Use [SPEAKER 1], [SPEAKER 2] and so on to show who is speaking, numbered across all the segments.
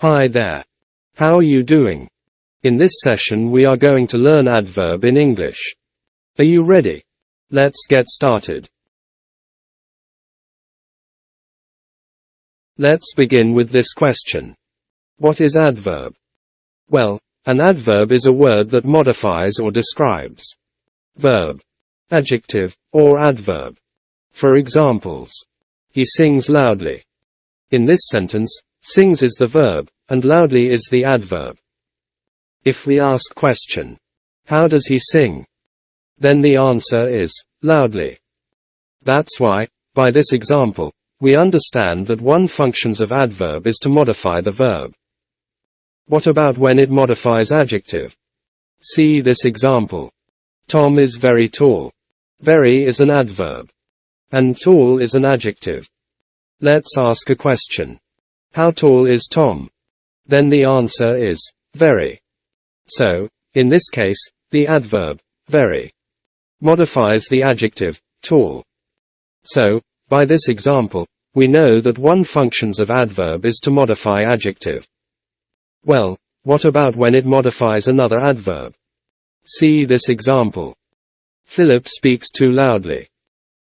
[SPEAKER 1] Hi there. How are you doing? In this session we are going to learn adverb in English. Are you ready? Let's get started. Let's begin with this question. What is adverb? Well, an adverb is a word that modifies or describes verb, adjective, or adverb. For examples, he sings loudly. In this sentence, sings is the verb, and loudly is the adverb. If we ask question, how does he sing? Then the answer is, loudly. That's why, by this example, we understand that one functions of adverb is to modify the verb. What about when it modifies adjective? See this example. Tom is very tall. Very is an adverb. And tall is an adjective. Let's ask a question. How tall is Tom? Then the answer is, very. So, in this case, the adverb, very, modifies the adjective, tall. So, by this example, we know that one functions of adverb is to modify adjective. Well, what about when it modifies another adverb? See this example. Philip speaks too loudly.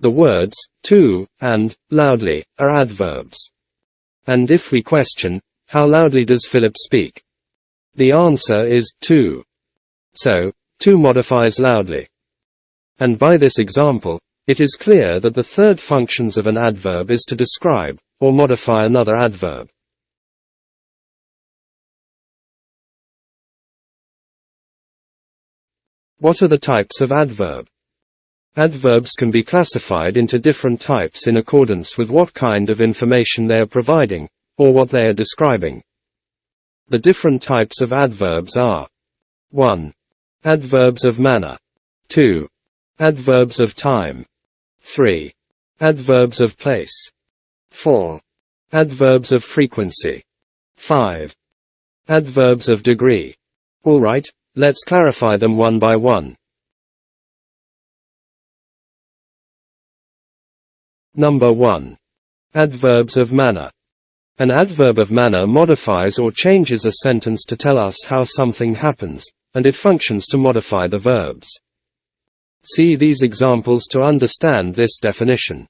[SPEAKER 1] The words, too, and, loudly, are adverbs. And if we question, how loudly does Philip speak? The answer is, too. So, too modifies loudly. And by this example, it is clear that the third functions of an adverb is to describe, or modify another adverb. What are the types of adverb? Adverbs can be classified into different types in accordance with what kind of information they are providing, or what they are describing. The different types of adverbs are 1. Adverbs of manner. 2. Adverbs of time. 3. Adverbs of place. 4. Adverbs of frequency. 5. Adverbs of degree. Alright, let's clarify them one by one. Number 1. Adverbs of manner. An adverb of manner modifies or changes a sentence to tell us how something happens, and it functions to modify the verbs. See these examples to understand this definition.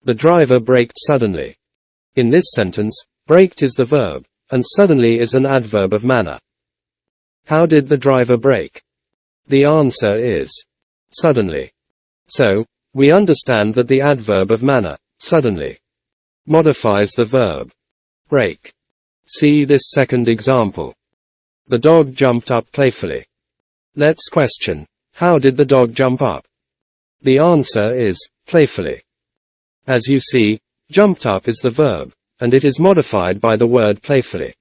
[SPEAKER 1] The driver braked suddenly. In this sentence, braked is the verb, and suddenly is an adverb of manner. How did the driver brake? The answer is suddenly. So, we understand that the adverb of manner, suddenly, modifies the verb brake. See this second example. The dog jumped up playfully. Let's question, how did the dog jump up? The answer is, playfully. As you see, jumped up is the verb, and it is modified by the word playfully.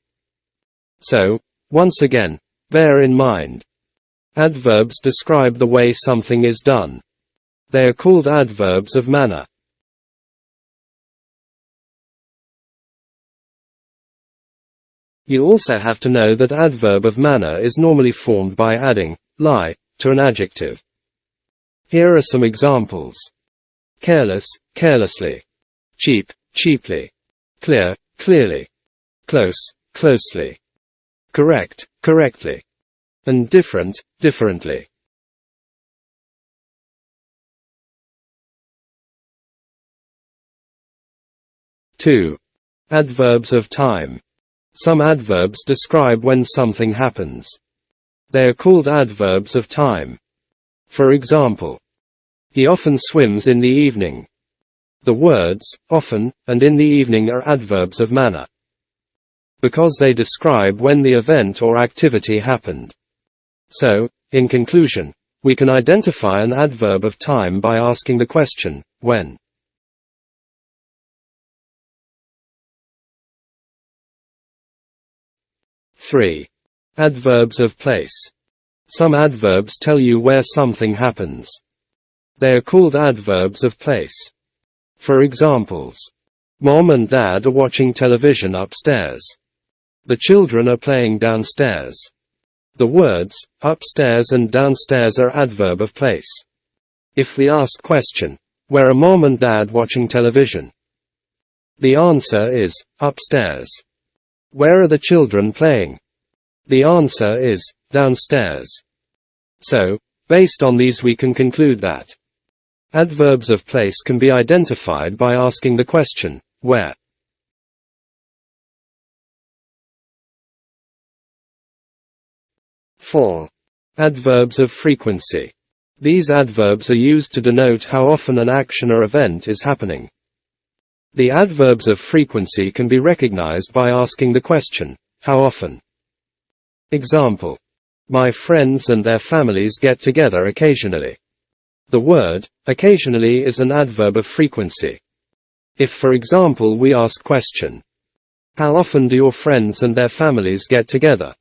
[SPEAKER 1] So, once again, bear in mind, adverbs describe the way something is done. They are called adverbs of manner. You also have to know that adverb of manner is normally formed by adding lie to an adjective. Here are some examples. Careless, carelessly. Cheap, cheaply. Clear, clearly. Close, closely. Correct, correctly. And different, differently. Two. Adverbs of time. Some adverbs describe when something happens. They are called adverbs of time. For example, he often swims in the evening. The words, often, and in the evening are adverbs of manner, because they describe when the event or activity happened. So, in conclusion, we can identify an adverb of time by asking the question, when. 3. Adverbs of place. Some adverbs tell you where something happens. They are called adverbs of place. For examples, Mom and Dad are watching television upstairs. The children are playing downstairs. The words, upstairs and downstairs are adverb of place. If we ask question, where are Mom and Dad watching television? The answer is, upstairs. Where are the children playing? The answer is downstairs. So, based on these we can conclude that adverbs of place can be identified by asking the question, where? (4) Adverbs of frequency. These adverbs are used to denote how often an action or event is happening. The adverbs of frequency can be recognized by asking the question, how often? Example: my friends and their families get together occasionally. The word occasionally is an adverb of frequency. If, for example, we ask question, how often do your friends and their families get together?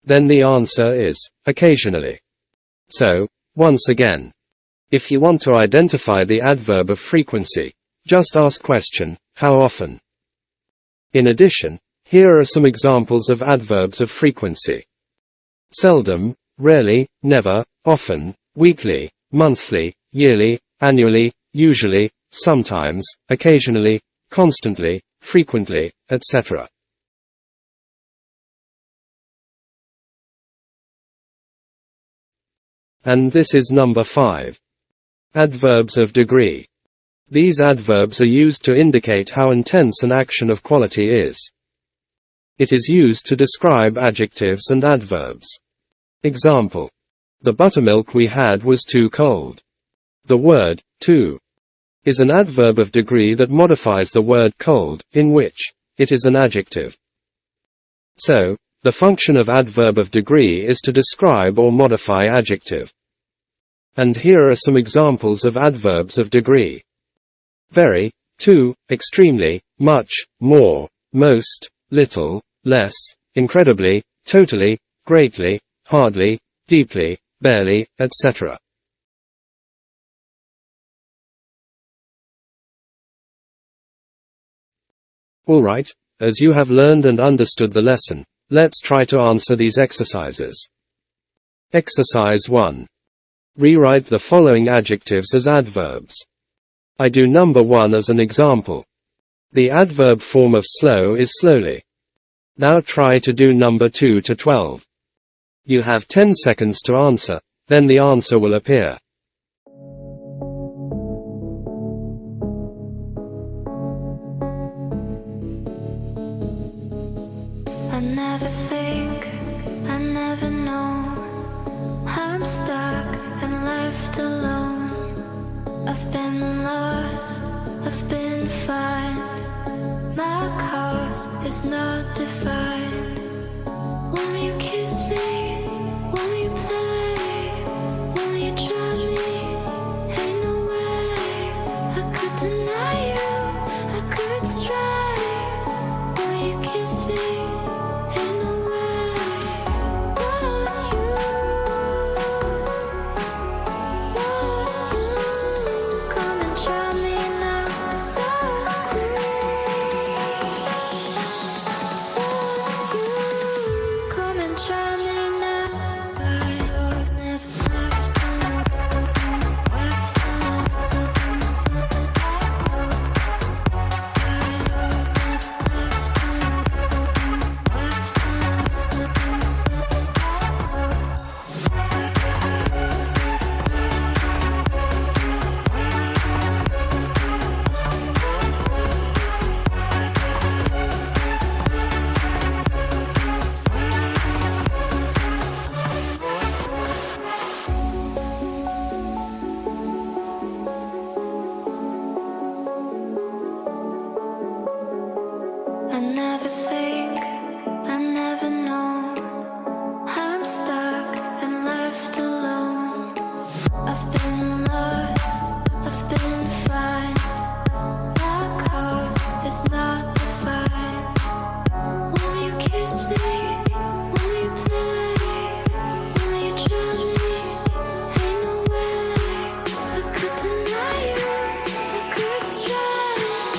[SPEAKER 1] Then the answer is occasionally. So, once again, if you want to identify the adverb of frequency, just ask question, how often? In addition, here are some examples of adverbs of frequency. Seldom, rarely, never, often, weekly, monthly, yearly, annually, usually, sometimes, occasionally, constantly, frequently, etc. And this is number 5. Adverbs of degree. These adverbs are used to indicate how intense an action of quality is. It is used to describe adjectives and adverbs. Example: the buttermilk we had was too cold. The word too is an adverb of degree that modifies the word cold, in which it is an adjective. So, the function of adverb of degree is to describe or modify adjective. And here are some examples of adverbs of degree. Very, too, extremely, much, more, most, little, less, incredibly, totally, greatly, hardly, deeply, barely, etc. Alright, as you have learned and understood the lesson, let's try to answer these exercises. Exercise 1. Rewrite the following adjectives as adverbs. I do number 1 as an example. The adverb form of slow is slowly. Now try to do number 2 to 12. You have 10 seconds to answer, then the answer will appear.
[SPEAKER 2] I never think, I never know. I'm stuck and left alone. I've been lost, I've been fine. My cause is not defined. Won't you kiss me? Won't you play? Won't you try me? Ain't no way I could deny you, I could strive. Won't you kiss me? Ain't no way. Want you, come and try me now, so come and try me now. I was never left I never think, I never know. I'm stuck and left alone. I've been lost, I've been fine. My cause is not defined. Won't you kiss me? Won't you play? Won't you try me? Ain't no way I could deny you, I could strive.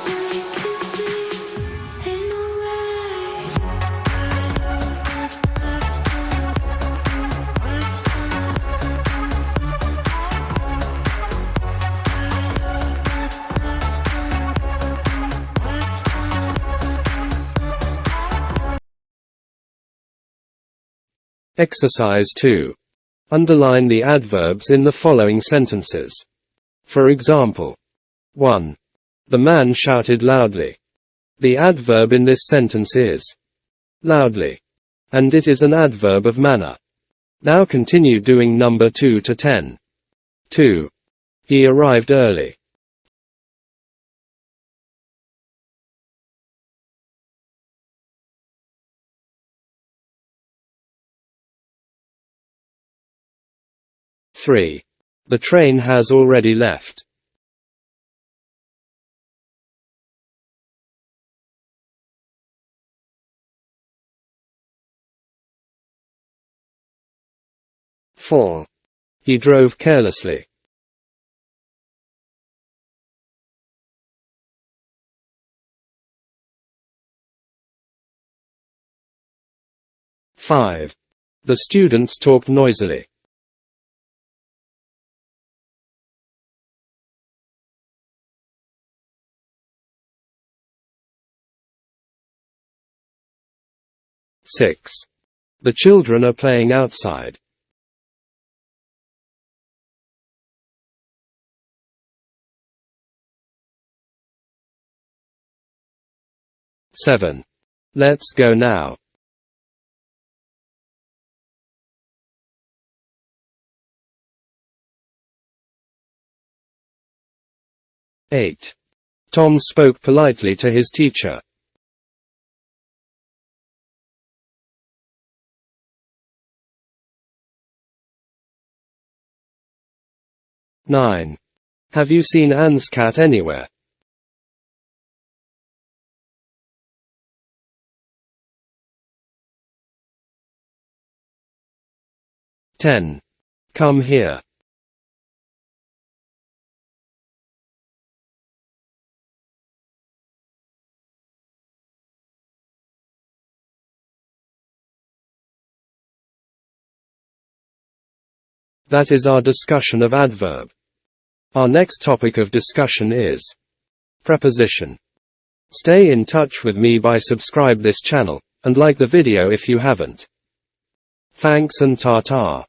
[SPEAKER 2] Will you kiss me? Ain't no way.
[SPEAKER 1] Exercise 2. Underline the adverbs in the following sentences. For example, 1. The man shouted loudly. The adverb in this sentence is loudly, and it is an adverb of manner. Now continue doing number 2 to 10. 2. He arrived early. 3. The train has already left. 4. He drove carelessly. 5. The students talked noisily. 6. The children are playing outside. 7. Let's go now. 8. Tom spoke politely to his teacher. 9. Have you seen Anne's cat anywhere? 10. Come here. 'That is our discussion of adverb. Our next topic of discussion is preposition. Stay in touch with me by subscribe this channel, and like the video if you haven't. Thanks and ta-ta.